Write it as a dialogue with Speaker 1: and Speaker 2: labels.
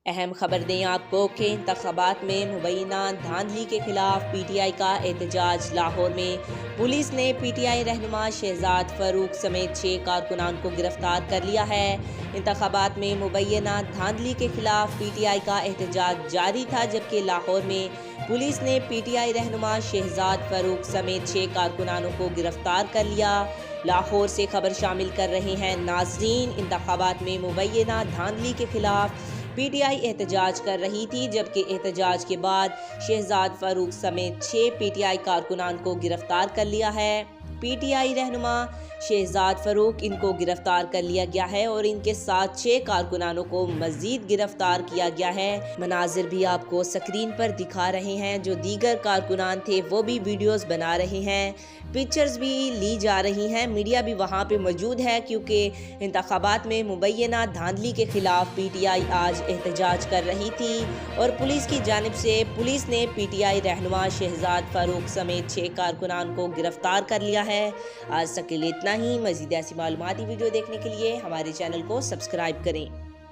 Speaker 1: अहम खबर दें आपको कि इंतखाबात में मुबैना धांधली के खिलाफ पीटीआई का एहतजाज। लाहौर में पुलिस ने पीटीआई रहनुमा शहजाद फारूक समेत 6 कारकुनान को गिरफ्तार कर लिया है। इंतखाबात में मुबैना धांधली के खिलाफ पीटीआई का एहतजाज जारी था, जबकि लाहौर में पुलिस ने पीटीआई रहनुमा शहजाद फारूक समेत 6 कारकुनानों को गिरफ्तार कर लिया। लाहौर से खबर शामिल कर रहे हैं नाजरीन। इंतखाबात में मुबैना धांधली के खिलाफ पीटीआई एहतजाज कर रही थी, जबकि एहतजाज के बाद शहजाद फारूक समेत 6 पीटीआई कारकुनान को गिरफ्तार कर लिया है। पीटीआई रहनुमा शहजाद फारूक इनको गिरफ्तार कर लिया गया है और इनके साथ 6 कारकुनानों को मजीद गिरफ्तार किया गया है। मनाजिर भी आपको स्क्रीन पर दिखा रहे हैं। जो दीगर कारकुनान थे वो भी वीडियोस बना रहे हैं, पिक्चर्स भी ली जा रही हैं। मीडिया भी वहाँ पे मौजूद है, क्योंकि इंतखाबात में मुबैना धांधली के खिलाफ पीटीआई आज एहतजाज कर रही थी और पुलिस की जानिब से पुलिस ने पीटीआई रहनुमा शहजाद फारूक समेत 6 कारकुनान को गिरफ्तार कर लिया है। आज तक के लिए इतना ही। मज़ीद ऐसी मालूमाती वीडियो देखने के लिए हमारे चैनल को सब्सक्राइब करें।